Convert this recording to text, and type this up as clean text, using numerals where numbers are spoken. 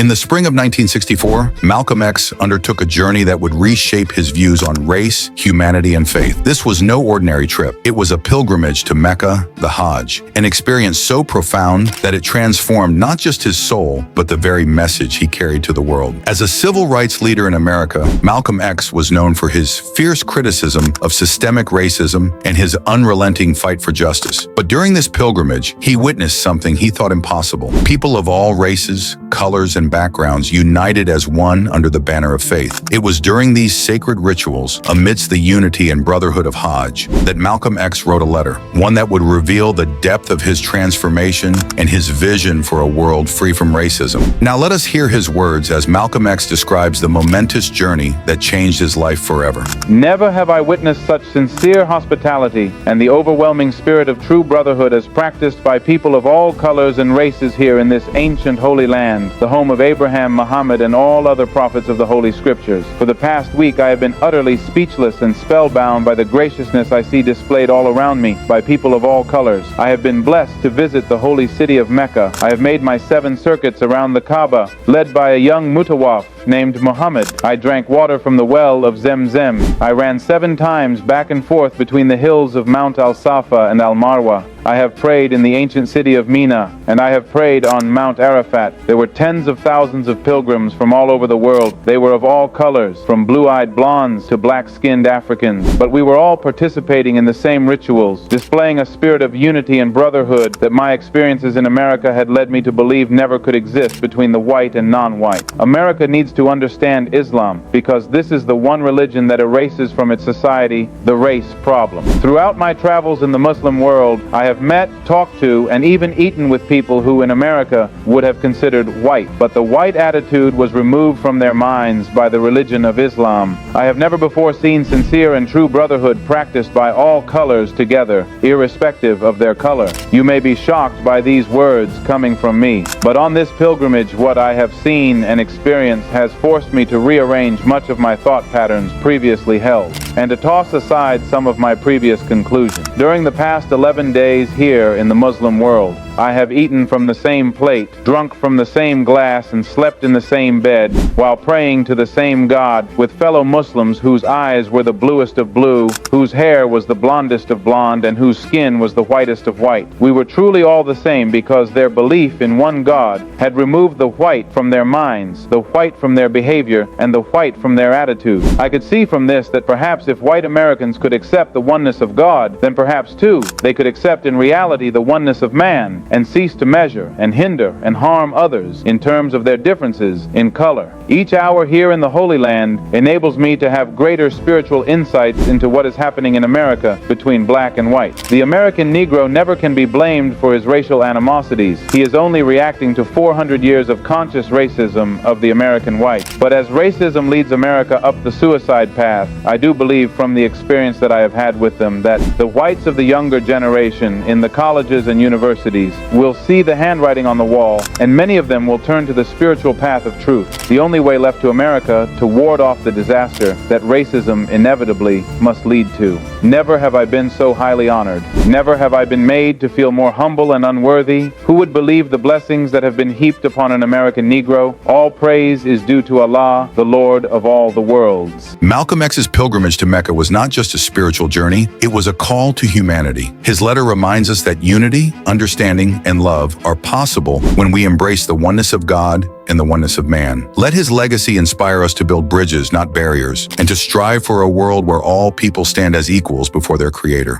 In the spring of 1964, Malcolm X undertook a journey that would reshape his views on race, humanity, and faith. This was no ordinary trip. It was a pilgrimage to Mecca, the Hajj, an experience so profound that it transformed not just his soul, but the very message he carried to the world. As a civil rights leader in America, Malcolm X was known for his fierce criticism of systemic racism and his unrelenting fight for justice. But during this pilgrimage, he witnessed something he thought impossible. People of all races, colors, and backgrounds united as one under the banner of faith. It was during these sacred rituals, amidst the unity and brotherhood of Hajj, that Malcolm X wrote a letter, one that would reveal the depth of his transformation and his vision for a world free from racism. Now let us hear his words as Malcolm X describes the momentous journey that changed his life forever. Never have I witnessed such sincere hospitality and the overwhelming spirit of true brotherhood as practiced by people of all colors and races here in this ancient holy land, the home of Abraham, Muhammad, and all other prophets of the Holy Scriptures. For the past week, I have been utterly speechless and spellbound by the graciousness I see displayed all around me by people of all colors. I have been blessed to visit the holy city of Mecca. I have made my 7 circuits around the Kaaba, led by a young mutawaf named Muhammad. I drank water from the well of Zemzem. I ran 7 times back and forth between the hills of Mount Al-Safa and Al-Marwa. I have prayed in the ancient city of Mina, and I have prayed on Mount Arafat. There were tens of thousands of pilgrims from all over the world. They were of all colors, from blue-eyed blondes to black-skinned Africans. But we were all participating in the same rituals, displaying a spirit of unity and brotherhood that my experiences in America had led me to believe never could exist between the white and non-white. America needs to understand Islam, because this is the one religion that erases from its society the race problem. Throughout my travels in the Muslim world, I have met, talked to, and even eaten with people who in America would have considered white, but the white attitude was removed from their minds by the religion of Islam. I have never before seen sincere and true brotherhood practiced by all colors together, irrespective of their color. You may be shocked by these words coming from me, but on this pilgrimage, what I have seen and experienced has forced me to rearrange much of my thought patterns previously held, and to toss aside some of my previous conclusions. During the past 11 days here in the Muslim world, I have eaten from the same plate, drunk from the same glass, and slept in the same bed, while praying to the same God with fellow Muslims whose eyes were the bluest of blue, whose hair was the blondest of blonde, and whose skin was the whitest of white. We were truly all the same because their belief in one God had removed the white from their minds, the white from their behavior, and the white from their attitude. I could see from this that perhaps if white Americans could accept the oneness of God, then perhaps too they could accept in reality the oneness of man, and cease to measure and hinder and harm others in terms of their differences in color. Each hour here in the Holy Land enables me to have greater spiritual insights into what is happening in America between black and white. The American Negro never can be blamed for his racial animosities. He is only reacting to 400 years of conscious racism of the American white. But as racism leads America up the suicide path, I do believe from the experience that I have had with them that the whites of the younger generation in the colleges and universities will see the handwriting on the wall, and many of them will turn to the spiritual path of truth, the only way left to America to ward off the disaster that racism inevitably must lead to. Never have I been so highly honored. Never have I been made to feel more humble and unworthy. Who would believe the blessings that have been heaped upon an American Negro? All praise is due to Allah, the Lord of all the worlds. Malcolm X's pilgrimage to Mecca was not just a spiritual journey, it was a call to humanity. His letter reminds us that unity, understanding, and love are possible when we embrace the oneness of God and the oneness of man. Let his legacy inspire us to build bridges, not barriers, and to strive for a world where all people stand as equals before their Creator.